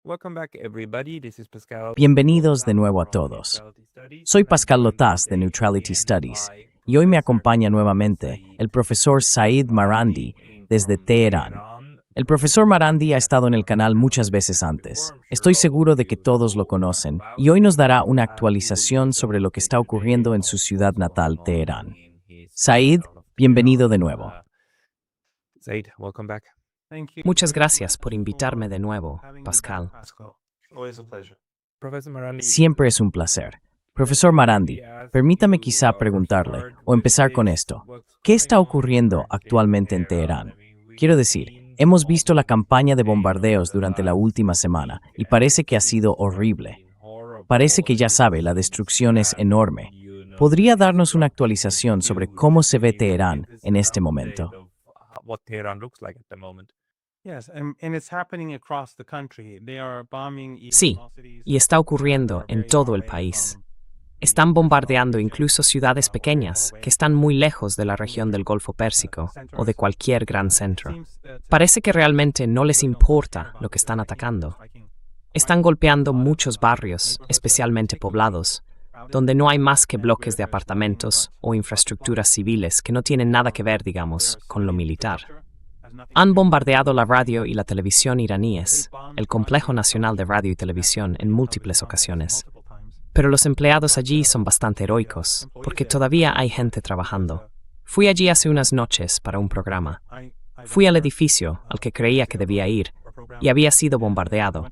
Welcome back, everybody. This is Pascal. Bienvenidos de nuevo a todos. Soy Pascal Lotaz de Neutrality Studies y hoy me acompaña nuevamente el profesor Said Marandi desde Teherán. El profesor Marandi ha estado en el canal muchas veces antes. Estoy seguro de que todos lo conocen y hoy nos dará una actualización sobre lo que está ocurriendo en su ciudad natal, Teherán. Said, bienvenido de nuevo. Said, welcome back. Muchas gracias por invitarme de nuevo, Pascal. Professor Marandi. Siempre es un placer. Profesor Marandi, permítame quizá preguntarle, o empezar con esto. ¿Qué está ocurriendo actualmente en Teherán? Quiero decir, hemos visto la campaña de bombardeos durante la última semana y parece que ha sido horrible. Parece que ya sabe, la destrucción es enorme. ¿Podría darnos una actualización sobre cómo se ve Teherán en este momento? What Tehran looks like at the moment. Sí, y está ocurriendo en todo el país. Están bombardeando incluso ciudades pequeñas que están muy lejos de la región del Golfo Pérsico o de cualquier gran centro. Parece que realmente no les importa lo que están atacando. Están golpeando muchos barrios, especialmente poblados, donde no hay más que bloques de apartamentos o infraestructuras civiles que no tienen nada que ver, digamos, con lo militar. Han bombardeado la radio y la televisión iraníes, el Complejo Nacional de Radio y Televisión, en múltiples ocasiones. Pero los empleados allí son bastante heroicos, porque todavía hay gente trabajando. Fui allí hace unas noches para un programa. Fui al edificio al que creía que debía ir, y había sido bombardeado.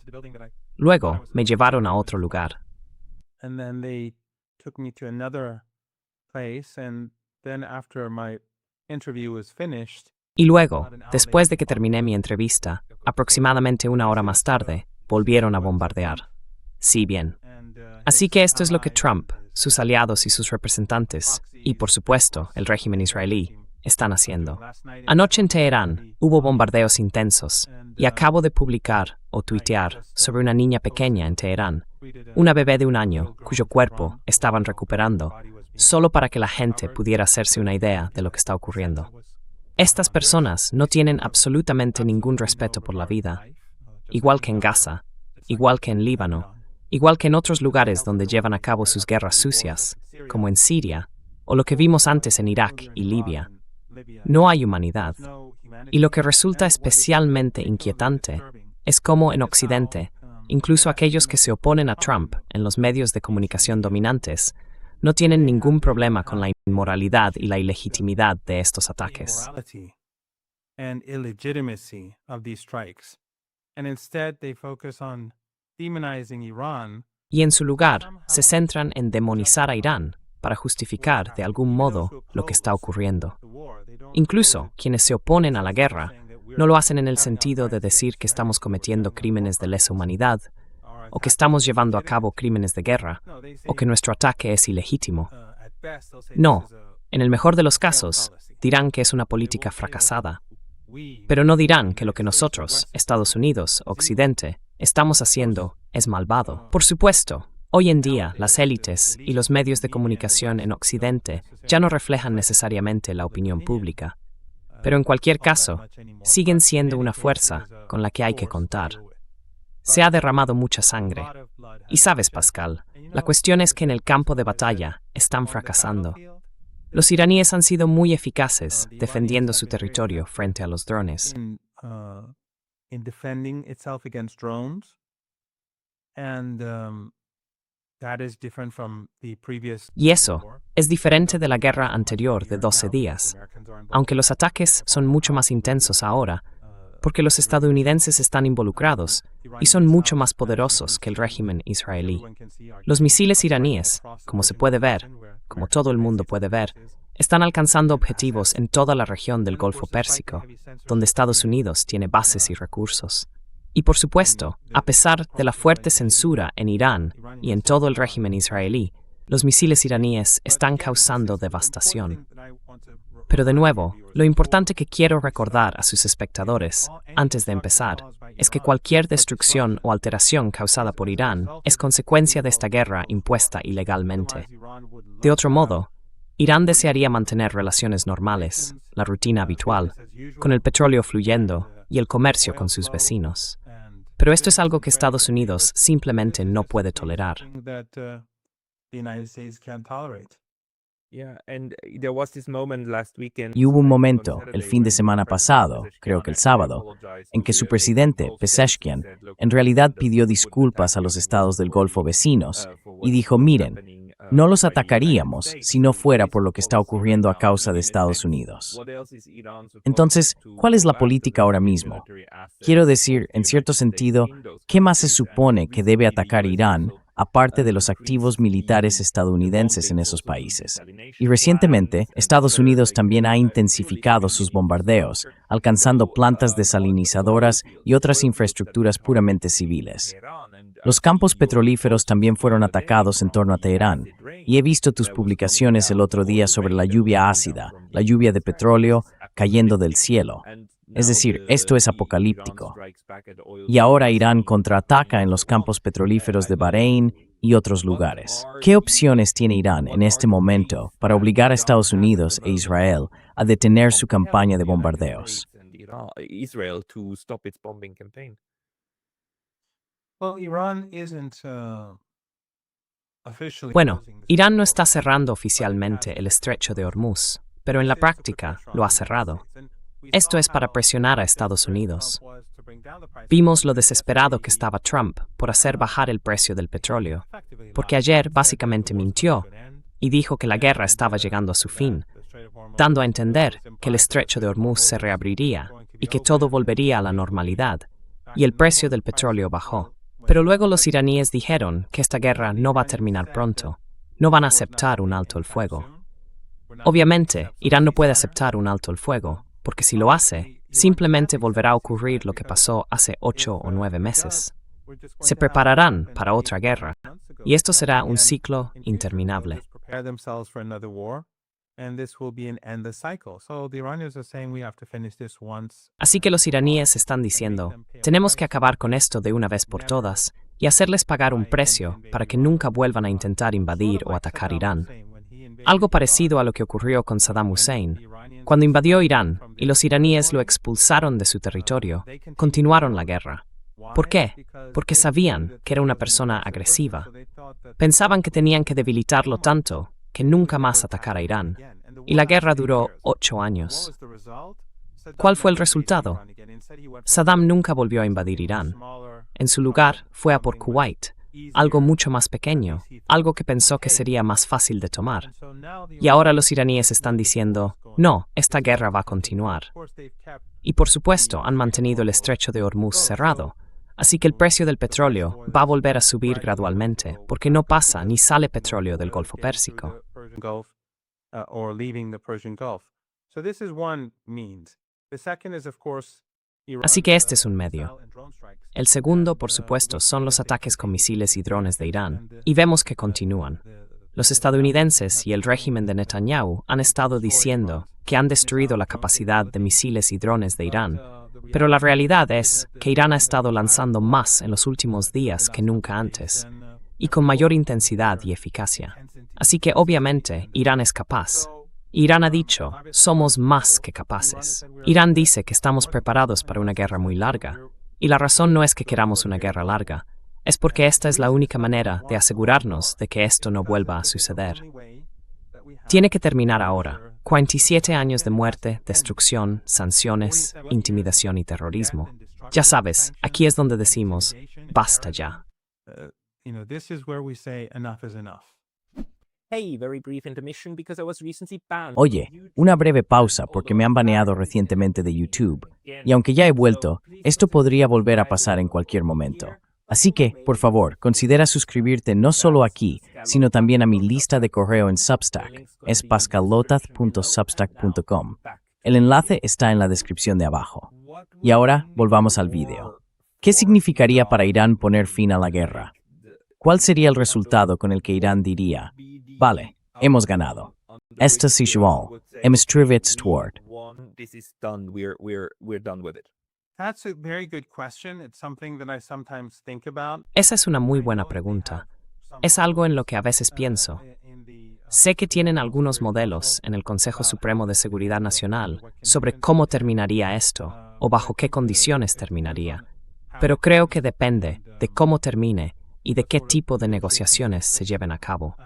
Luego me llevaron a otro lugar. And then they took me to another place, and then after my interview was finished, Y luego, después de que terminé mi entrevista, aproximadamente una hora más tarde, volvieron a bombardear. Sí, bien. Así que esto es lo que Trump, sus aliados y sus representantes, y por supuesto el régimen israelí, están haciendo. Anoche en Teherán hubo bombardeos intensos, y acabo de publicar o tuitear sobre una niña pequeña en Teherán, una bebé de 1 año cuyo cuerpo estaban recuperando, solo para que la gente pudiera hacerse una idea de lo que está ocurriendo. Estas personas no tienen absolutamente ningún respeto por la vida, igual que en Gaza, igual que en Líbano, igual que en otros lugares donde llevan a cabo sus guerras sucias, como en Siria, o lo que vimos antes en Irak y Libia. No hay humanidad. Y lo que resulta especialmente inquietante es cómo en Occidente, incluso aquellos que se oponen a Trump en los medios de comunicación dominantes, no tienen ningún problema con la inmoralidad y la ilegitimidad de estos ataques. and illegitimacy of these strikes. And instead they focus on demonizing Iran. Y en su lugar, se centran en demonizar a Irán para justificar de algún modo lo que está ocurriendo. Incluso quienes se oponen a la guerra no lo hacen en el sentido de decir que estamos cometiendo crímenes de lesa humanidad, o que estamos llevando a cabo crímenes de guerra, o que nuestro ataque es ilegítimo. No, en el mejor de los casos, dirán que es una política fracasada, pero no dirán que lo que nosotros, Estados Unidos, Occidente, estamos haciendo es malvado. Por supuesto, hoy en día las élites y los medios de comunicación en Occidente ya no reflejan necesariamente la opinión pública, pero en cualquier caso, siguen siendo una fuerza con la que hay que contar. Se ha derramado mucha sangre. Y sabes, Pascal, la cuestión es que en el campo de batalla están fracasando. Los iraníes han sido muy eficaces defendiendo su territorio frente a los drones. In defending itself against drones, and that is different from the previous. Y eso es diferente de la guerra anterior de 12 días, aunque los ataques son mucho más intensos ahora, porque los estadounidenses están involucrados y son mucho más poderosos que el régimen israelí. Los misiles iraníes, como se puede ver, como todo el mundo puede ver, están alcanzando objetivos en toda la región del Golfo Pérsico, donde Estados Unidos tiene bases y recursos. Y por supuesto, a pesar de la fuerte censura en Irán y en todo el régimen israelí, los misiles iraníes están causando devastación. Pero de nuevo, lo importante que quiero recordar a sus espectadores, antes de empezar, es que cualquier destrucción o alteración causada por Irán es consecuencia de esta guerra impuesta ilegalmente. De otro modo, Irán desearía mantener relaciones normales, la rutina habitual, con el petróleo fluyendo y el comercio con sus vecinos. Pero esto es algo que Estados Unidos simplemente no puede tolerar. That the United States can't tolerate. Yeah, and there was this moment last weekend. Y hubo un momento, el fin de semana pasado, creo que el sábado, en que su presidente, Pezeshkian, en realidad pidió disculpas a los estados del Golfo vecinos y dijo, miren, no los atacaríamos si no fuera por lo que está ocurriendo a causa de Estados Unidos. Entonces, ¿cuál es la política ahora mismo? Quiero decir, en cierto sentido, ¿qué más se supone que debe atacar Irán aparte de los activos militares estadounidenses en esos países? Y recientemente, Estados Unidos también ha intensificado sus bombardeos, alcanzando plantas desalinizadoras y otras infraestructuras puramente civiles. Los campos petrolíferos también fueron atacados en torno a Teherán, y he visto tus publicaciones el otro día sobre la lluvia ácida, la lluvia de petróleo cayendo del cielo. Es decir, esto es apocalíptico. Y ahora Irán contraataca en los campos petrolíferos de Bahrein y otros lugares. ¿Qué opciones tiene Irán en este momento para obligar a Estados Unidos e Israel a detener su campaña de bombardeos? Israel to stop its bombing campaign. Well, Iran isn't officially Bueno, closing the Irán no Strait está of Hormuz, cerrando but it oficialmente has el estrecho de Hormuz, been pero en la used to práctica put pressure lo on ha the United cerrado. States. And we Esto saw es para how presionar a aggressive Estados Trump Unidos. was to bring down the price of Vimos oil. lo desesperado que Yesterday, estaba Trump por hacer bajar el precio del petróleo, effectively porque last ayer month said básicamente that the war's mintió coming to an end, y dijo que la guerra and, estaba llegando a su that fin, the Strait of Hormuz dando a was entender que el implied that the estrecho de Strait of Hormuz se Hormuz reabriría was going to y be que open todo and volvería a la things would be normalidad, back y el to precio normal. del The petróleo prices bajó. went Pero down. luego los iraníes dijeron que esta guerra no va a terminar pronto, no van a aceptar un alto el fuego. Obviamente, Irán no puede aceptar un alto el fuego, porque si lo hace, simplemente volverá a ocurrir lo que pasó hace 8 o 9 meses. Se prepararán para otra guerra, y esto será un ciclo interminable. Así que los iraníes están diciendo, tenemos que acabar con esto de una vez por todas y hacerles pagar un precio para que nunca vuelvan a intentar invadir o atacar Irán. Algo parecido a lo que ocurrió con Saddam Hussein. Cuando invadió Irán y los iraníes lo expulsaron de su territorio, continuaron la guerra. ¿Por qué? Porque sabían que era una persona agresiva. Pensaban que tenían que debilitarlo tanto que nunca más atacara a Irán. Y la guerra duró 8 años. ¿Cuál fue el resultado? Saddam nunca volvió a invadir Irán. En su lugar, fue a por Kuwait, algo mucho más pequeño, algo que pensó que sería más fácil de tomar. Y ahora los iraníes están diciendo, no, esta guerra va a continuar. Y por supuesto, han mantenido el estrecho de Hormuz cerrado. Así que el precio del petróleo va a volver a subir gradualmente, porque no pasa ni sale petróleo del Golfo Pérsico. Así que este es un medio. El segundo, por supuesto, son los ataques con misiles y drones de Irán, y vemos que continúan. Los estadounidenses y el régimen de Netanyahu han estado diciendo que han destruido la capacidad de misiles y drones de Irán, pero la realidad es que Irán ha estado lanzando más en los últimos días que nunca antes, y con mayor intensidad y eficacia. Así que obviamente Irán es capaz. Irán ha dicho, somos más que capaces. Irán dice que estamos preparados para una guerra muy larga, y la razón no es que queramos una guerra larga, es porque esta es la única manera de asegurarnos de que esto no vuelva a suceder. Tiene que terminar ahora. 47 años de muerte, destrucción, sanciones, intimidación y terrorismo. Ya sabes, aquí es donde decimos, basta ya. Oye, una breve pausa porque me han baneado recientemente de YouTube, y aunque ya he vuelto, esto podría volver a pasar en cualquier momento. Así que, por favor, considera suscribirte no solo aquí, sino también a mi lista de correo en Substack. Es pascallotaz.substack.com. El enlace está en la descripción de abajo. Y ahora, volvamos al vídeo. ¿Qué significaría para Irán poner fin a la guerra? ¿Cuál sería el resultado con el que Irán diría, vale, hemos ganado? Esto es igual. Hemos triunfado toward. This is done. We're done with it. That's a very good question. It's something that I sometimes think about. Esa es una muy buena pregunta. Es algo en lo que a veces pienso. Sé que tienen algunos modelos en el Consejo Supremo de Seguridad Nacional sobre cómo terminaría esto o bajo qué condiciones terminaría. pero creo que depende de cómo termine y de qué tipo de negociaciones se lleven a cabo.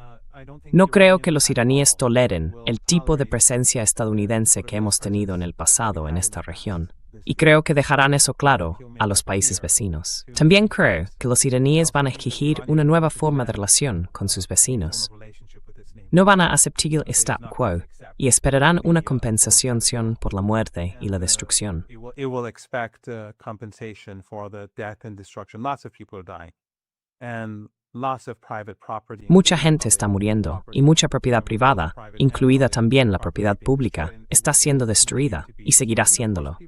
No creo que los iraníes toleren el tipo de presencia estadounidense que hemos tenido en el pasado en esta región, y creo que dejarán eso claro a los países vecinos. También creo que los iraníes van a exigir una nueva forma de relación con sus vecinos. No van a aceptar el statu quo y esperarán una compensación por la muerte y la destrucción. It will expect compensation for the death and destruction. Lots of people are dying. And lots of private property. Mucha gente está muriendo y mucha propiedad privada, incluida también la propiedad pública, está siendo destruida y seguirá siéndolo.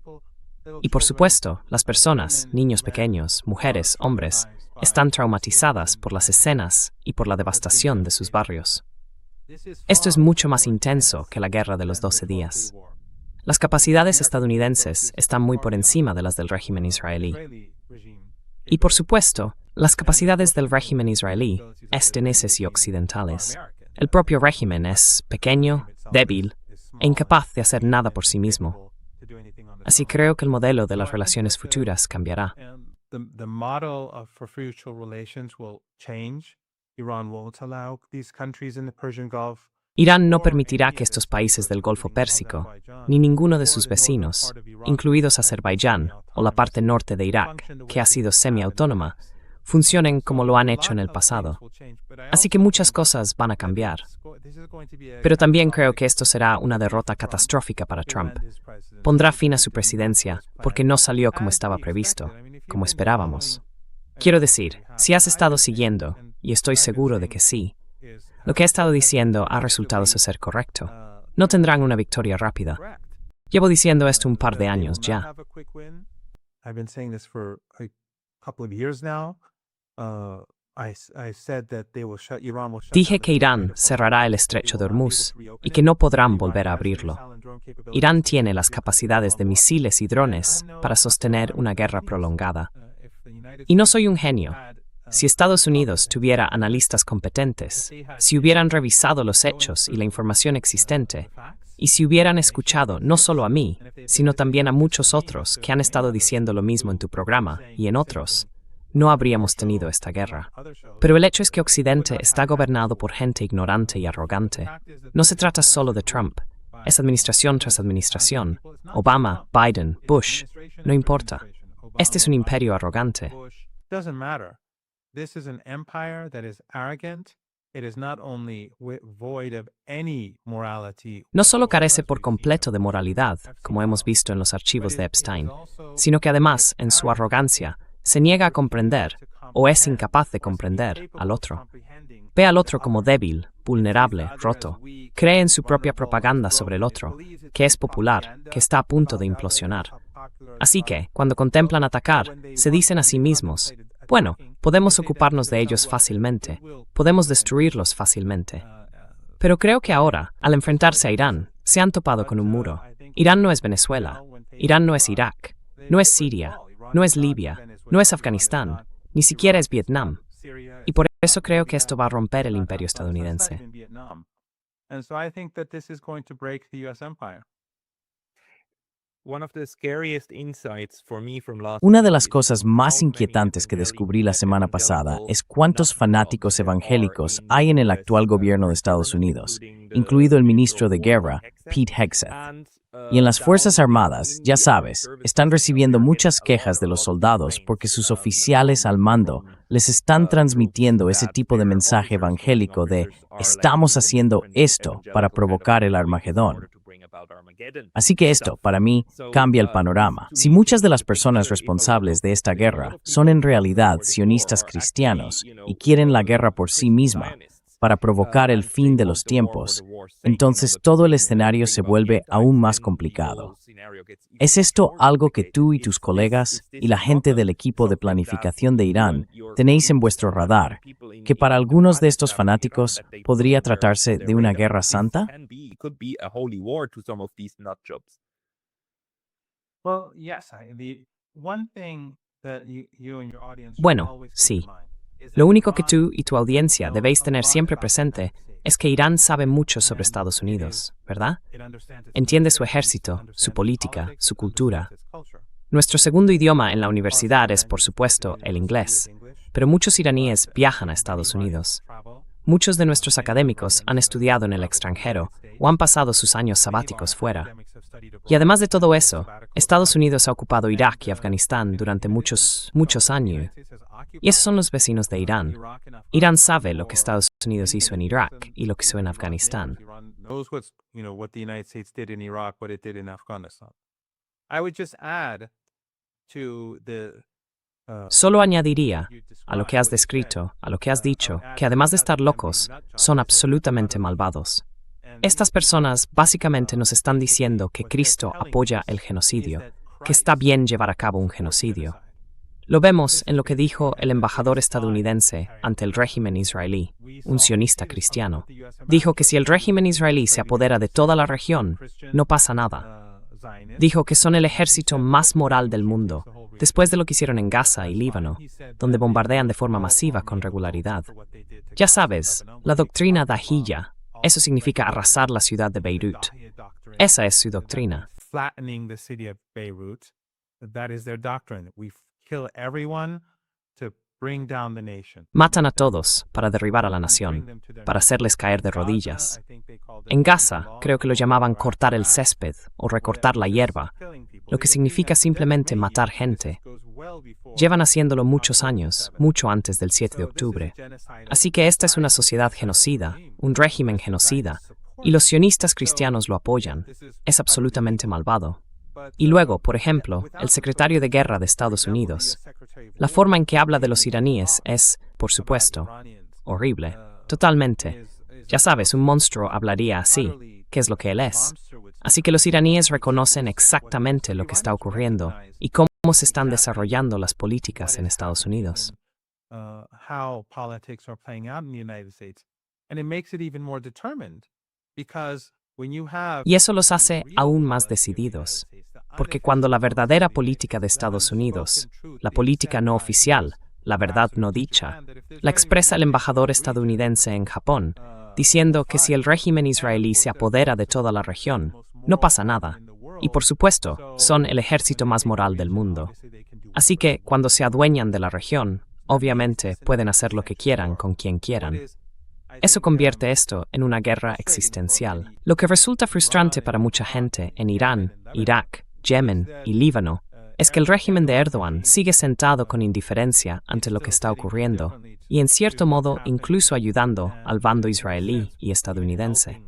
Y por supuesto, las personas, niños pequeños, mujeres, hombres, están traumatizadas por las escenas y por la devastación de sus barrios. Esto es mucho más intenso que la guerra de los 12 días. Las capacidades estadounidenses están muy por encima de las del régimen israelí. Y por supuesto, las capacidades del régimen israelí, estadounidenses y occidentales. El propio régimen es pequeño, débil e incapaz de hacer nada por sí mismo. Así creo que el modelo de las relaciones futuras cambiará. The model for future relations will change. Iran won't allow these countries in the Persian Gulf. Irán no permitirá que estos países del Golfo Pérsico, ni ninguno de sus vecinos, incluidos Azerbaiyán o la parte norte de Irak, que ha sido semiautónoma, funcionen como lo han hecho en el pasado. Así que muchas cosas van a cambiar. Pero también creo que esto será una derrota catastrófica para Trump. Pondrá fin a su presidencia porque no salió como estaba previsto, como esperábamos. Quiero decir, si has estado siguiendo, y estoy seguro de que sí, lo que he estado diciendo ha resultado ser correcto. No tendrán una victoria rápida. Llevo diciendo esto un par de años ya. Dije que Irán cerrará el estrecho de Hormuz y que no podrán volver a abrirlo. Irán tiene las capacidades de misiles y drones para sostener una guerra prolongada. Y no soy un genio. Si Estados Unidos tuviera analistas competentes, si hubieran revisado los hechos y la información existente, y si hubieran escuchado no solo a mí, sino también a muchos otros que han estado diciendo lo mismo en tu programa y en otros, no habríamos tenido esta guerra. Pero el hecho es que Occidente está gobernado por gente ignorante y arrogante. No se trata solo de Trump. Es administración tras administración. Obama, Biden, Bush. No importa. Este es un imperio arrogante. This is an empire that is arrogant. It is not only void of any morality. No solo carece por completo de moralidad, como hemos visto en los archivos de Epstein, sino que además, en su arrogancia, se niega a comprender, o es incapaz de comprender, al otro. Ve al otro como débil, vulnerable, roto. Cree en su propia propaganda sobre el otro, que es popular, que está a punto de implosionar. Así que, cuando contemplan atacar, se dicen a sí mismos, bueno, podemos ocuparnos de ellos fácilmente, podemos destruirlos fácilmente. Pero creo que ahora, al enfrentarse a Irán, se han topado con un muro. Irán no es Venezuela, Irán no es Irak, no es Siria, no es Libia, no es Afganistán, ni siquiera es Vietnam. Y por eso creo que esto va a romper el imperio estadounidense. Una de las cosas más inquietantes que descubrí la semana pasada es cuántos fanáticos evangélicos hay en el actual gobierno de Estados Unidos, incluido el ministro de Guerra, Pete Hegseth. Y en las Fuerzas Armadas, ya sabes, están recibiendo muchas quejas de los soldados porque sus oficiales al mando les están transmitiendo ese tipo de mensaje evangélico de «estamos haciendo esto para provocar el Armagedón». Así que esto, para mí, cambia el panorama. Si muchas de las personas responsables de esta guerra son en realidad sionistas cristianos y quieren la guerra por sí misma, para provocar el fin de los tiempos, entonces todo el escenario se vuelve aún más complicado. ¿Es esto algo que tú y tus colegas y la gente del equipo de planificación de Irán tenéis en vuestro radar, que para algunos de estos fanáticos podría tratarse de una guerra santa? Bueno, sí. Lo único que tú y tu audiencia debéis tener siempre presente es que Irán sabe mucho sobre Estados Unidos, ¿verdad? Entiende su ejército, su política, su cultura. Nuestro segundo idioma en la universidad es, por supuesto, el inglés, pero muchos iraníes viajan a Estados Unidos. Muchos de nuestros académicos han estudiado en el extranjero o han pasado sus años sabáticos fuera. Y además de todo eso, Estados Unidos ha ocupado Irak y Afganistán durante muchos años. Y esos son los vecinos de Irán. Irán sabe lo que Estados Unidos hizo en Irak y lo que hizo en Afganistán. Solo añadiría a lo que has descrito, a lo que has dicho, que además de estar locos, son absolutamente malvados. Estas personas básicamente nos están diciendo que Cristo apoya el genocidio, que está bien llevar a cabo un genocidio. Lo vemos en lo que dijo el embajador estadounidense ante el régimen israelí, un sionista cristiano. Dijo que si el régimen israelí se apodera de toda la región, no pasa nada. Dijo que son el ejército más moral del mundo, después de lo que hicieron en Gaza y Líbano, donde bombardean de forma masiva con regularidad. Ya sabes, la doctrina Dahiyya, eso significa arrasar la ciudad de Beirut. Esa es su doctrina. Matan a todos para derribar a la nación, para hacerles caer de rodillas. En Gaza, creo que lo llamaban cortar el césped o recortar la hierba, lo que significa simplemente matar gente. Llevan haciéndolo muchos años, mucho antes del 7 de octubre. Así que esta es una sociedad genocida, un régimen genocida, y los sionistas cristianos lo apoyan. Es absolutamente malvado. Y luego, por ejemplo, el secretario de Guerra de Estados Unidos. La forma en que habla de los iraníes es, por supuesto, horrible. Totalmente. Ya sabes, un monstruo hablaría así, que es lo que él es. Así que los iraníes reconocen exactamente lo que está ocurriendo y cómo se están desarrollando las políticas en Estados Unidos. Y eso los hace aún más decididos, porque cuando la verdadera política de Estados Unidos, la política no oficial, la verdad no dicha, la expresa el embajador estadounidense en Japón, diciendo que si el régimen israelí se apodera de toda la región, no pasa nada. Y por supuesto, son el ejército más moral del mundo. Así que, cuando se adueñan de la región, obviamente pueden hacer lo que quieran con quien quieran. Eso convierte esto en una guerra existencial, lo que resulta frustrante para mucha gente en Irán, Irak, Yemen y Líbano, es que el régimen de Erdogan sigue sentado con indiferencia ante lo que está ocurriendo y en cierto modo incluso ayudando al bando israelí y estadounidense.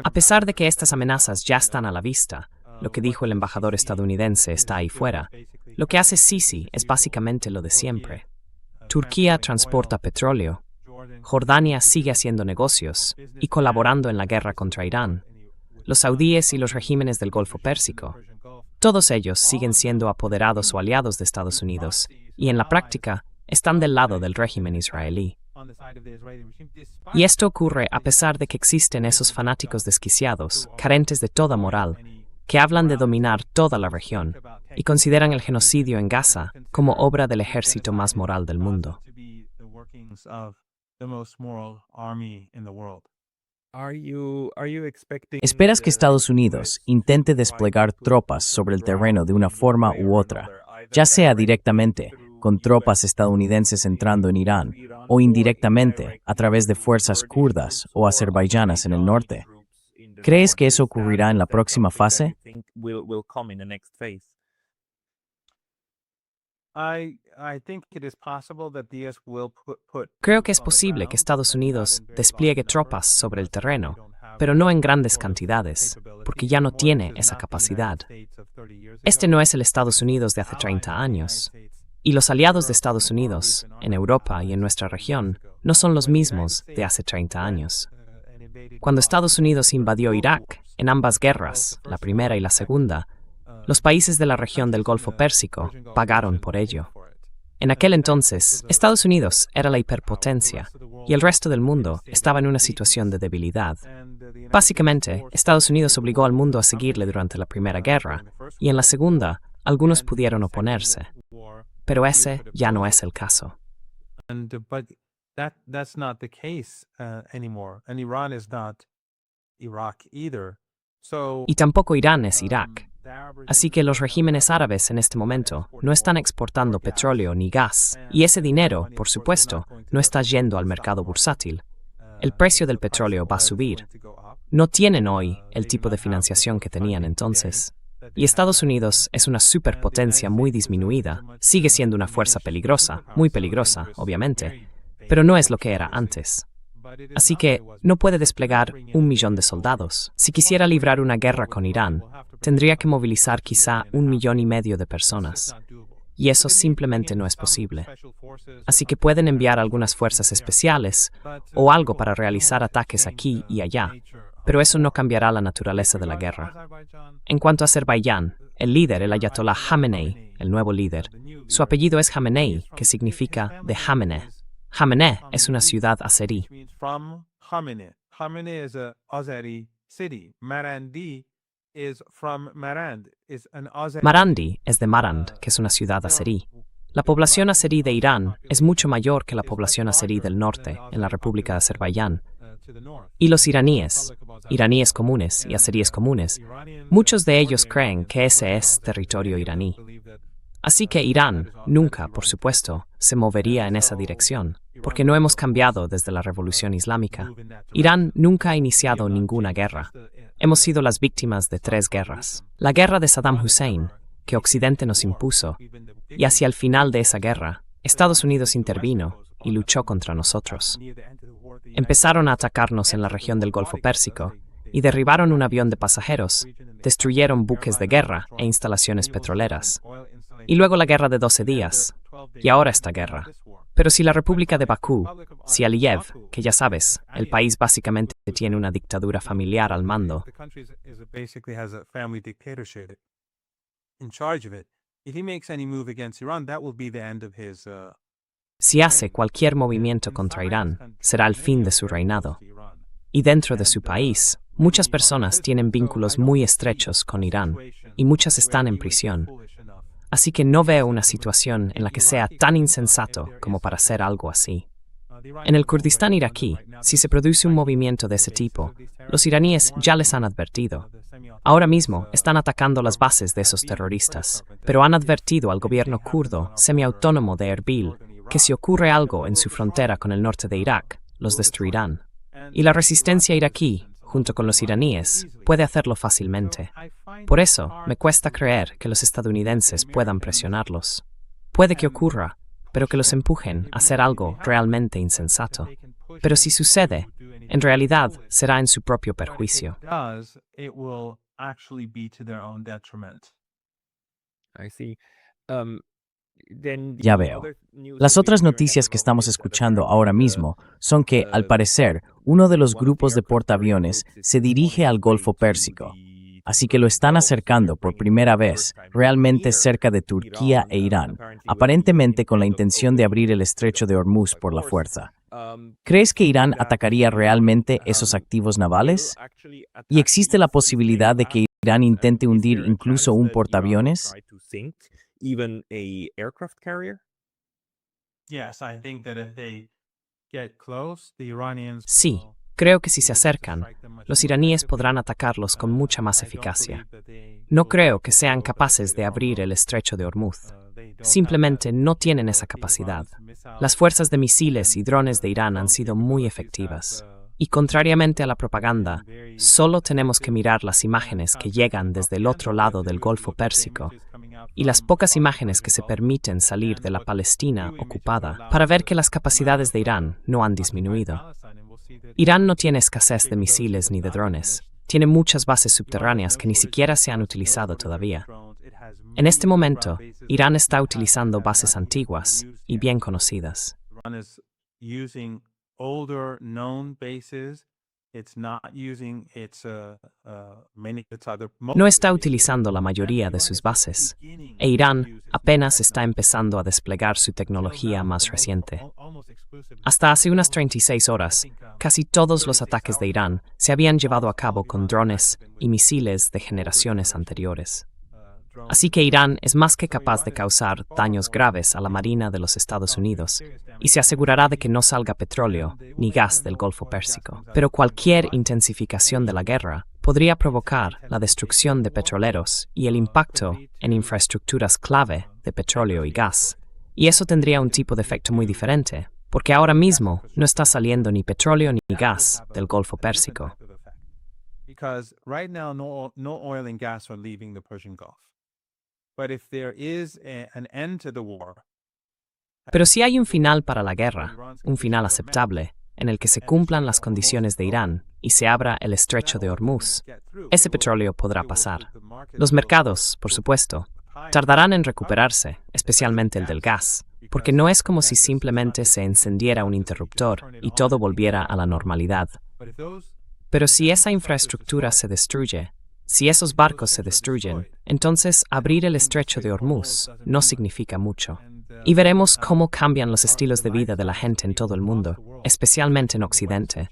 A pesar de que estas amenazas ya están a la vista, lo que dijo el embajador estadounidense está ahí fuera, lo que hace Sisi es básicamente lo de siempre. Turquía transporta petróleo, Jordania sigue haciendo negocios y colaborando en la guerra contra Irán. Los saudíes y los regímenes del Golfo Pérsico. Todos ellos siguen siendo apoderados o aliados de Estados Unidos y en la práctica están del lado del régimen israelí. Y esto ocurre a pesar de que existen esos fanáticos desquiciados, carentes de toda moral, que hablan de dominar toda la región y consideran el genocidio en Gaza como obra del ejército más moral del mundo. ¿Esperas que Estados Unidos intente desplegar tropas sobre el terreno de una forma u otra, ya sea directamente, con tropas estadounidenses entrando en Irán, o indirectamente, a través de fuerzas kurdas o azerbaiyanas en el norte? ¿Crees que eso ocurrirá en la próxima fase? Creo que es posible que Estados Unidos despliegue tropas sobre el terreno, pero no en grandes cantidades, porque ya no tiene esa capacidad. Este no es el Estados Unidos de hace 30 años, y los aliados de Estados Unidos, en Europa y en nuestra región, no son los mismos de hace 30 años. Cuando Estados Unidos invadió Irak, en ambas guerras, la primera y la segunda, los países de la región del Golfo Pérsico pagaron por ello. En aquel entonces, Estados Unidos era la hiperpotencia y el resto del mundo estaba en una situación de debilidad. Básicamente, Estados Unidos obligó al mundo a seguirle durante la Primera Guerra y en la Segunda, algunos pudieron oponerse. Pero ese ya no es el caso. that's not the case anymore, and Iran is not Iraq either. So, Y tampoco Irán es Irak. Así que los regímenes árabes en este momento no están exportando petróleo ni gas, y ese dinero, por supuesto, no está yendo al mercado bursátil. El precio del petróleo va a subir. No tienen hoy el tipo de financiación que tenían entonces. Y Estados Unidos es una superpotencia muy disminuida, sigue siendo una fuerza peligrosa, muy peligrosa, obviamente, pero no es lo que era antes. Así que no puede desplegar 1 millón de soldados. Si quisiera librar una guerra con Irán, tendría que movilizar quizá 1,5 millones de personas. Y eso simplemente no es posible. Así que pueden enviar algunas fuerzas especiales o algo para realizar ataques aquí y allá, pero eso no cambiará la naturaleza de la guerra. En cuanto a Azerbaiyán, el líder, el ayatolá Khamenei, el nuevo líder, su apellido es Khamenei, que significa de Jameneh. Jameneh es una ciudad azerí. from Khamenei. Khamenei is a Azeri city. Marandi is from Marand, is an Azeri. Marandi es de Marand, que es una ciudad azerí. La población azerí de Irán es mucho mayor que la población azerí del norte, en la República de Azerbaiyán. Y los iraníes comunes y azeríes comunes, muchos de ellos creen que ese es territorio iraní. Así que Irán nunca, por supuesto, se movería en esa dirección, porque no hemos cambiado desde la Revolución Islámica. Irán nunca ha iniciado ninguna guerra. Hemos sido las víctimas de 3 guerras. La guerra de Saddam Hussein, que Occidente nos impuso, y hacia el final de esa guerra, Estados Unidos intervino y luchó contra nosotros. Empezaron a atacarnos en la región del Golfo Pérsico y derribaron un avión de pasajeros, destruyeron buques de guerra e instalaciones petroleras. Y luego la guerra de 12 días, y ahora esta guerra. Pero si la República de Bakú, si Aliyev, que ya sabes, el país básicamente tiene una dictadura familiar al mando, The country basically has a family dictatorship in charge of it. If he makes any move against Iran, that will be the end of his. si hace cualquier movimiento contra Irán, será el fin de su reinado. Y dentro de su país, muchas personas tienen vínculos muy estrechos con Irán, y muchas están en prisión. Así que no veo una situación en la que sea tan insensato como para hacer algo así. En el Kurdistán iraquí, si se produce un movimiento de ese tipo, los iraníes ya les han advertido. Ahora mismo están atacando las bases de esos terroristas, pero han advertido al gobierno kurdo semiautónomo de Erbil que si ocurre algo en su frontera con el norte de Irak, los destruirán. Y la resistencia iraquí, junto con los iraníes, puede hacerlo fácilmente. Por eso, me cuesta creer que los estadounidenses puedan presionarlos. Puede que ocurra, pero que los empujen a hacer algo realmente insensato. Pero si sucede, en realidad será en su propio perjuicio. I see. Ya veo. Las otras noticias que estamos escuchando ahora mismo son que, al parecer, uno de los grupos de portaaviones se dirige al Golfo Pérsico. Así que lo están acercando por primera vez, realmente cerca de Turquía e Irán, aparentemente con la intención de abrir el estrecho de Hormuz por la fuerza. ¿Crees que Irán atacaría realmente esos activos navales? ¿Y existe la posibilidad de que Irán intente hundir incluso un portaaviones? Even a aircraft carrier? Sí, creo que si se acercan, los iraníes podrán atacarlos con mucha más eficacia. No creo que sean capaces de abrir el estrecho de Hormuz. Simplemente no tienen esa capacidad. Las fuerzas de misiles y drones de Irán han sido muy efectivas. Y contrariamente a la propaganda, solo tenemos que mirar las imágenes que llegan desde el otro lado del Golfo Pérsico y las pocas imágenes que se permiten salir de la Palestina ocupada para ver que las capacidades de Irán no han disminuido. Irán no tiene escasez de misiles ni de drones. Tiene muchas bases subterráneas que ni siquiera se han utilizado todavía. En este momento, Irán está utilizando bases antiguas y bien conocidas. No está utilizando la mayoría de sus bases, e Irán apenas está empezando a desplegar su tecnología más reciente. Hasta hace unas 36 horas, casi todos los ataques de Irán se habían llevado a cabo con drones y misiles de generaciones anteriores. Así que Irán es más que capaz de causar daños graves a la Marina de los Estados Unidos y se asegurará de que no salga petróleo ni gas del Golfo Pérsico. Pero cualquier intensificación de la guerra podría provocar la destrucción de petroleros y el impacto en infraestructuras clave de petróleo y gas. Y eso tendría un tipo de efecto muy diferente, porque ahora mismo no está saliendo ni petróleo ni gas del Golfo Pérsico. Because right now no oil and gas are leaving the Persian Gulf. But if there is an end to the war, Pero si hay un final para la guerra, un final aceptable, en el que se cumplan las condiciones de Irán y se abra el estrecho de Hormuz, ese petróleo podrá pasar. Los mercados, por supuesto, tardarán en recuperarse, especialmente el del gas, porque no es como si simplemente se encendiera un interruptor y todo volviera a la normalidad. Pero si esa infraestructura se destruye, si esos barcos se destruyen, entonces abrir el estrecho de Hormuz no significa mucho. Y veremos cómo cambian los estilos de vida de la gente en todo el mundo, especialmente en Occidente.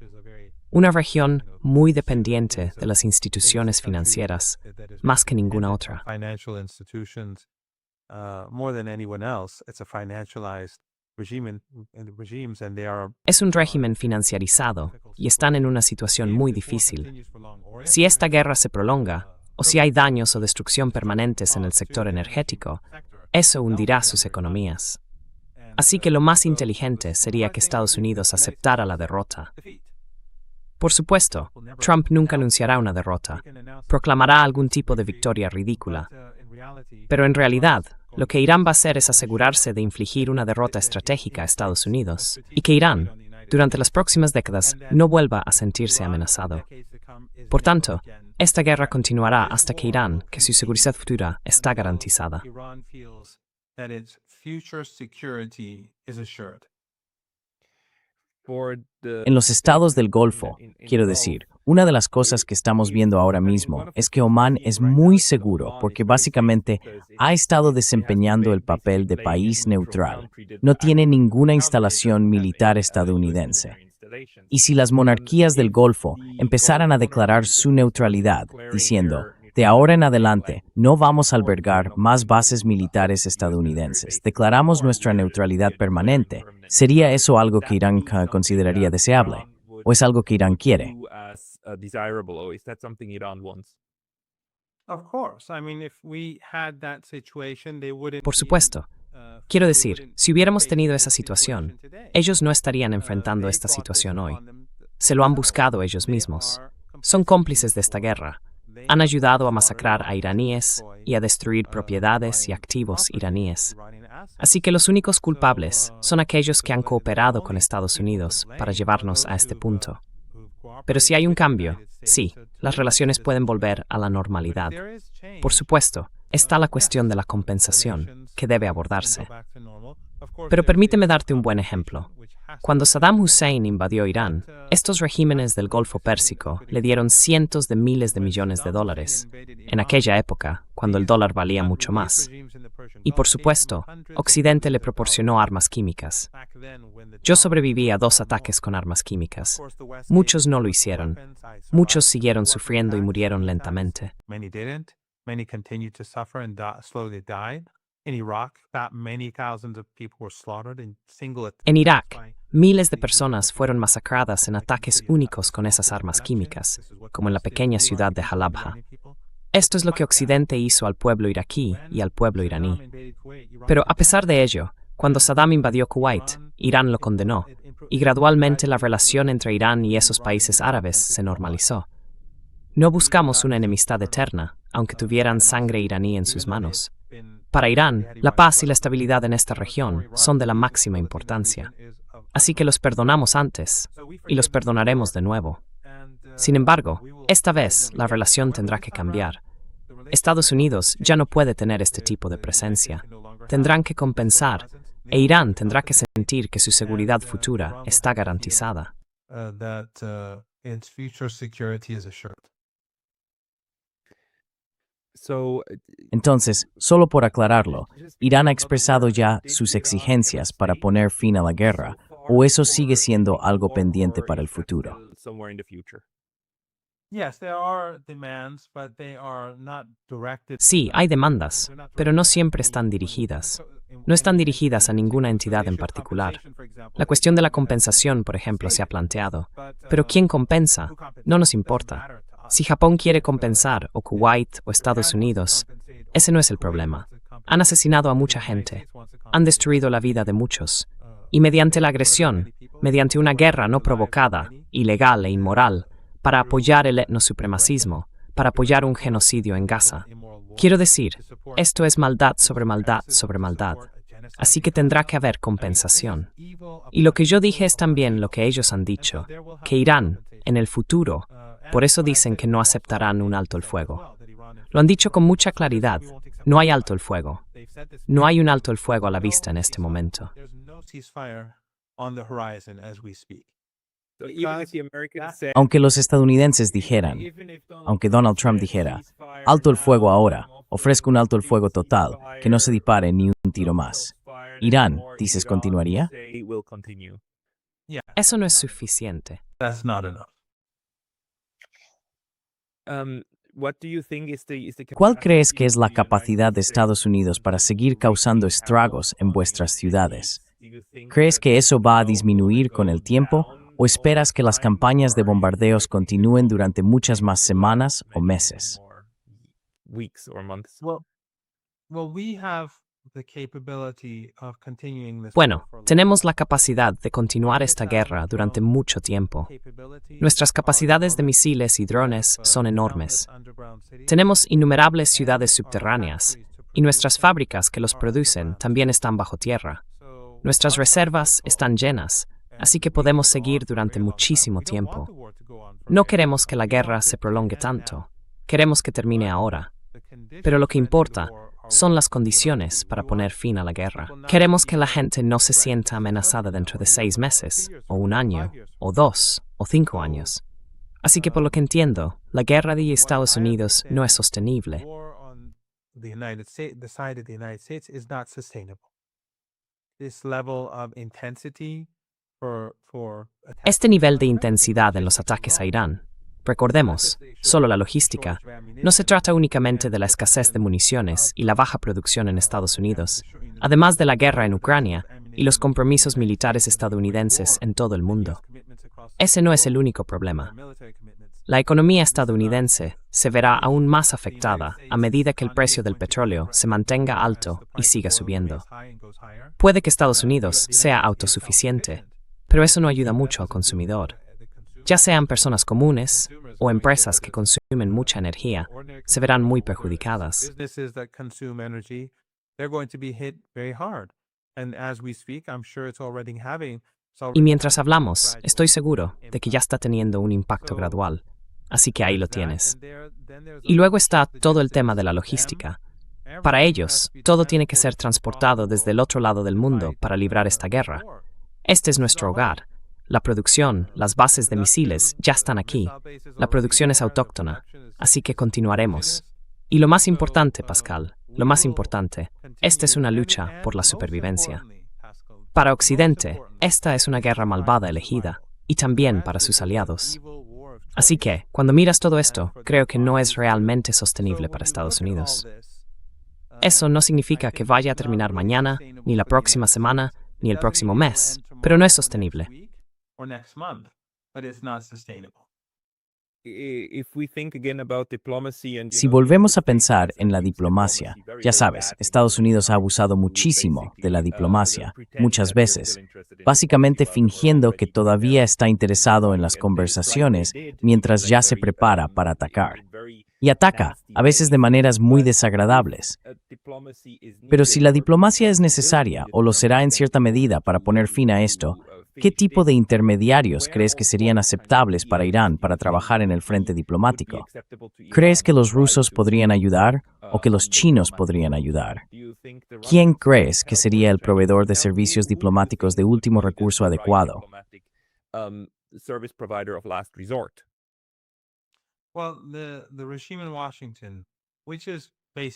Una región muy dependiente de las instituciones financieras, más que ninguna otra. financial institutions, more than anyone else, it's a financialized regimes, and they are Es un régimen financiarizado y están en una situación muy difícil. Si esta guerra se prolonga, o si hay daños o destrucción permanentes en el sector energético, eso hundirá sus economías. Así que lo más inteligente sería que Estados Unidos aceptara la derrota. Por supuesto, Trump nunca anunciará una derrota, proclamará algún tipo de victoria ridícula. Pero en realidad, lo que Irán va a hacer es asegurarse de infligir una derrota estratégica a Estados Unidos y que Irán, durante las próximas décadas, no vuelva a sentirse amenazado. Por tanto, esta guerra continuará hasta que Irán, que su seguridad futura está garantizada. Iran feels that its future security is assured. En los estados del Golfo, quiero decir, una de las cosas que estamos viendo ahora mismo es que Omán es muy seguro porque básicamente ha estado desempeñando el papel de país neutral. No tiene ninguna instalación militar estadounidense. Y si las monarquías del Golfo empezaran a declarar su neutralidad, diciendo, de ahora en adelante no vamos a albergar más bases militares estadounidenses, declaramos nuestra neutralidad permanente, ¿sería eso algo que Irán consideraría deseable? ¿O es algo que Irán quiere? Of course, I mean, if we had that situation, they wouldn't Por supuesto. Quiero decir, si hubiéramos tenido esa situación, ellos no estarían enfrentando esta situación hoy. Se lo han buscado ellos mismos. Son cómplices de esta guerra. Han ayudado a masacrar a iraníes y a destruir propiedades y activos iraníes. Así que los únicos culpables son aquellos que han cooperado con Estados Unidos para llevarnos a este punto. Pero si hay un cambio, sí, las relaciones pueden volver a la normalidad. Por supuesto, está la cuestión de la compensación, que debe abordarse. Pero permíteme darte un buen ejemplo. Cuando Saddam Hussein invadió Irán, estos regímenes del Golfo Pérsico le dieron cientos de miles de millones de dólares, en aquella época, cuando el dólar valía mucho más. Y por supuesto, Occidente le proporcionó armas químicas. Yo sobreviví a 2 ataques con armas químicas. Muchos no lo hicieron. Muchos siguieron sufriendo y murieron lentamente. Many didn't. Many continued to suffer and slowly died. In Iraq, that many thousands of people were slaughtered in single En Irak, miles de personas fueron masacradas en ataques únicos con esas armas químicas, como en la pequeña ciudad de Halabja. Esto es lo que Occidente hizo al pueblo iraquí y al pueblo iraní. Pero a pesar de ello, cuando Saddam invadió Kuwait, Irán lo condenó, y gradualmente la relación entre Irán y esos países árabes se normalizó. No buscamos una enemistad eterna, aunque tuvieran sangre iraní en sus manos. Para Irán, la paz y la estabilidad en esta región son de la máxima importancia. Así que los perdonamos antes, y los perdonaremos de nuevo. Sin embargo, esta vez la relación tendrá que cambiar. Estados Unidos ya no puede tener este tipo de presencia. Tendrán que compensar, e Irán tendrá que sentir que su seguridad futura está garantizada. Entonces, solo por aclararlo, ¿Irán ha expresado ya sus exigencias para poner fin a la guerra, o eso sigue siendo algo pendiente para el futuro? Yes, there are demands, but they are not directed. Sí, hay demandas, pero no siempre están dirigidas. No están dirigidas a ninguna entidad en particular. La cuestión de la compensación, por ejemplo, se ha planteado. Pero ¿quién compensa? No nos importa. Si Japón quiere compensar, o Kuwait, o Estados Unidos, ese no es el problema. Han asesinado a mucha gente. Han destruido la vida de muchos. Y mediante la agresión, mediante una guerra no provocada, ilegal e inmoral, para apoyar el etnosupremacismo, para apoyar un genocidio en Gaza. Quiero decir, esto es maldad sobre maldad sobre maldad. Así que tendrá que haber compensación. Y lo que yo dije es también lo que ellos han dicho, que Irán, en el futuro, por eso dicen que no aceptarán un alto el fuego. Lo han dicho con mucha claridad, no hay alto el fuego. No hay un alto el fuego a la vista en este momento. Aunque los estadounidenses dijeran, aunque Donald Trump dijera, alto el fuego ahora, ofrezco un alto el fuego total, que no se dispare ni un tiro más. Irán, ¿dices continuaría? Eso no es suficiente. That's not enough. ¿Cuál crees que es la capacidad de Estados Unidos para seguir causando estragos en vuestras ciudades? ¿Crees que eso va a disminuir con el tiempo o esperas que las campañas de bombardeos continúen durante muchas más semanas o meses? Bueno, tenemos la capacidad de continuar esta guerra durante mucho tiempo. Nuestras capacidades de misiles y drones son enormes. Tenemos innumerables ciudades subterráneas y nuestras fábricas que los producen también están bajo tierra. Nuestras reservas están llenas, así que podemos seguir durante muchísimo tiempo. No queremos que la guerra se prolongue tanto. Queremos que termine ahora. Pero lo que importa son las condiciones para poner fin a la guerra. Queremos que la gente no se sienta amenazada dentro de 6 meses, o 1 año, o 2, o 5 años. Así que por lo que entiendo, la guerra de Estados Unidos no es sostenible. Este nivel de intensidad en los ataques a Irán, recordemos, solo la logística, no se trata únicamente de la escasez de municiones y la baja producción en Estados Unidos, además de la guerra en Ucrania y los compromisos militares estadounidenses en todo el mundo. Ese no es el único problema. La economía estadounidense se verá aún más afectada a medida que el precio del petróleo se mantenga alto y siga subiendo. Puede que Estados Unidos sea autosuficiente, pero eso no ayuda mucho al consumidor. Ya sean personas comunes o empresas que consumen mucha energía, se verán muy perjudicadas. Y mientras hablamos, estoy seguro de que ya está teniendo un impacto gradual. Así que ahí lo tienes. Y luego está todo el tema de la logística. Para ellos, todo tiene que ser transportado desde el otro lado del mundo para librar esta guerra. Este es nuestro hogar. La producción, las bases de misiles ya están aquí. La producción es autóctona, así que continuaremos. Y lo más importante, Pascal, lo más importante, esta es una lucha por la supervivencia. Para Occidente, esta es una guerra malvada elegida, y también para sus aliados. Así que, cuando miras todo esto, creo que no es realmente sostenible para Estados Unidos. Eso no significa que vaya a terminar mañana, ni la próxima semana, ni el próximo mes, pero no es sostenible. Si volvemos a pensar en la diplomacia, ya sabes, Estados Unidos ha abusado muchísimo de la diplomacia, muchas veces, básicamente fingiendo que todavía está interesado en las conversaciones mientras ya se prepara para atacar. Y ataca, a veces de maneras muy desagradables. Pero si la diplomacia es necesaria, o lo será en cierta medida para poner fin a esto, ¿qué tipo de intermediarios crees que serían aceptables para Irán para trabajar en el frente diplomático? ¿Crees que los rusos podrían ayudar o que los chinos podrían ayudar? ¿Quién crees que sería el proveedor de servicios diplomáticos de último recurso adecuado?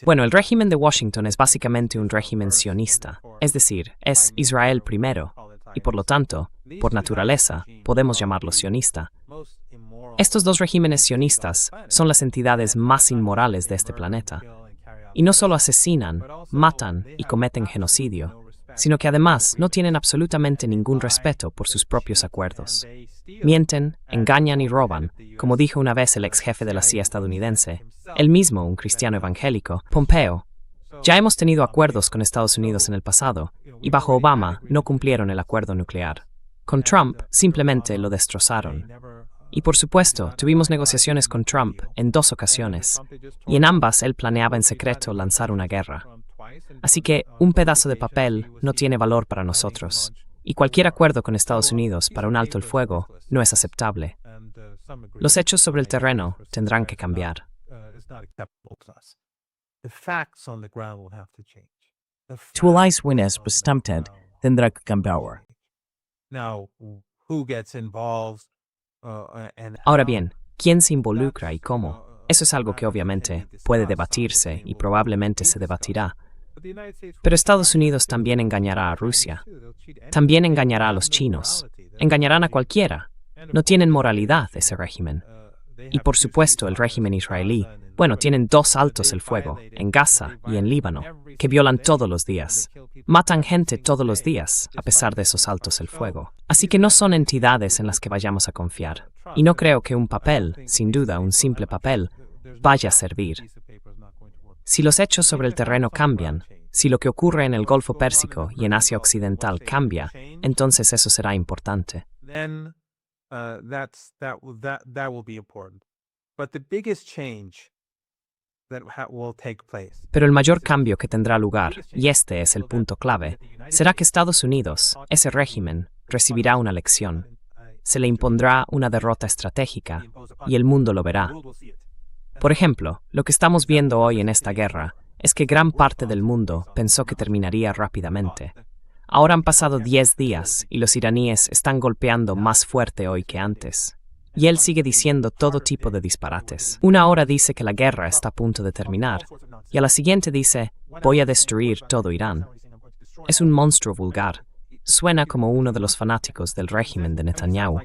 Bueno, el régimen de Washington es básicamente un régimen sionista, es decir, es Israel primero, y por lo tanto, por naturaleza, podemos llamarlo sionista. Estos dos regímenes sionistas son las entidades más inmorales de este planeta. Y no solo asesinan, matan y cometen genocidio, sino que además no tienen absolutamente ningún respeto por sus propios acuerdos. Mienten, engañan y roban, como dijo una vez el ex jefe de la CIA estadounidense, él mismo un cristiano evangélico, Pompeo. Ya hemos tenido acuerdos con Estados Unidos en el pasado, y bajo Obama no cumplieron el acuerdo nuclear. Con Trump simplemente lo destrozaron. Y por supuesto, tuvimos negociaciones con Trump en 2 ocasiones, y en ambas él planeaba en secreto lanzar una guerra. Así que un pedazo de papel no tiene valor para nosotros, y cualquier acuerdo con Estados Unidos para un alto el fuego no es aceptable. Los hechos sobre el terreno tendrán que cambiar. Tuolais Wines Bestamted tendrá que cambiar. Ahora bien, ¿quién se involucra y cómo? Eso es algo que obviamente puede debatirse y probablemente se debatirá. Pero Estados Unidos también engañará a Rusia. También engañará a los chinos. Engañarán a cualquiera. No tienen moralidad ese régimen. Y por supuesto el régimen israelí, bueno, tienen 2 altos el fuego, en Gaza y en Líbano, que violan todos los días. Matan gente todos los días, a pesar de esos altos el fuego. Así que no son entidades en las que vayamos a confiar. Y no creo que un papel, sin duda un simple papel, vaya a servir. Si los hechos sobre el terreno cambian, si lo que ocurre en el Golfo Pérsico y en Asia Occidental cambia, entonces eso será importante. That will be important. But the biggest change that will take place. Pero el mayor cambio que tendrá lugar, y este es el punto clave, será que Estados Unidos, ese régimen, recibirá una lección. Se le impondrá una derrota estratégica, y el mundo lo verá. Por ejemplo, lo que estamos viendo hoy en esta guerra es que gran parte del mundo pensó que terminaría rápidamente. Ahora han pasado 10 días y los iraníes están golpeando más fuerte hoy que antes. Y él sigue diciendo todo tipo de disparates. Una hora dice que la guerra está a punto de terminar, y a la siguiente dice, voy a destruir todo Irán. Es un monstruo vulgar. Suena como uno de los fanáticos del régimen de Netanyahu.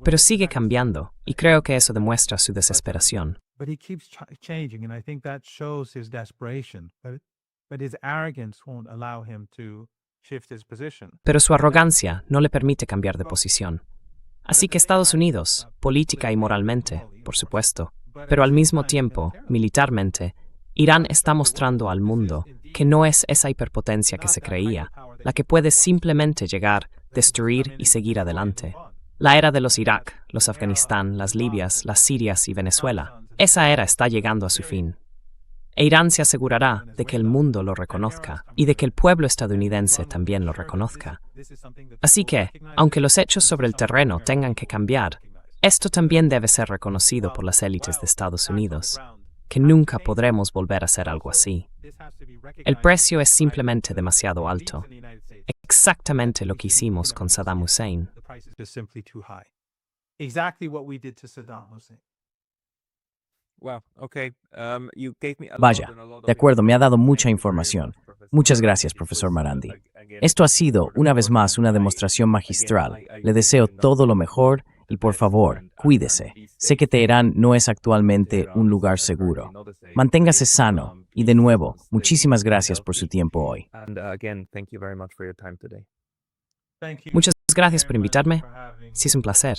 Pero sigue cambiando, y creo que eso demuestra su desesperación. But he keeps changing, and I think that shows his desperation. But his arrogance won't allow him to shift his position. Pero su arrogancia no le permite cambiar de posición. Así que Estados Unidos, política y moralmente, por supuesto, pero al mismo tiempo, militarmente, Irán está mostrando al mundo que no es esa hiperpotencia que se creía, la que puede simplemente llegar, destruir y seguir adelante. La era de los Irak, los Afganistán, las Libias, las Sirias y Venezuela, esa era está llegando a su fin. E Irán se asegurará de que el mundo lo reconozca y de que el pueblo estadounidense también lo reconozca. Así que, aunque los hechos sobre el terreno tengan que cambiar, esto también debe ser reconocido por las élites de Estados Unidos, que nunca podremos volver a hacer algo así. El precio es simplemente demasiado alto. Exactamente lo que hicimos con Saddam Hussein. Vaya, de acuerdo, me ha dado mucha información. Muchas gracias, profesor Marandi. Esto ha sido, una vez más, una demostración magistral. Le deseo todo lo mejor y, por favor, cuídese. Sé que Teherán no es actualmente un lugar seguro. Manténgase sano y, de nuevo, muchísimas gracias por su tiempo hoy. Muchas gracias por invitarme. Sí, es un placer.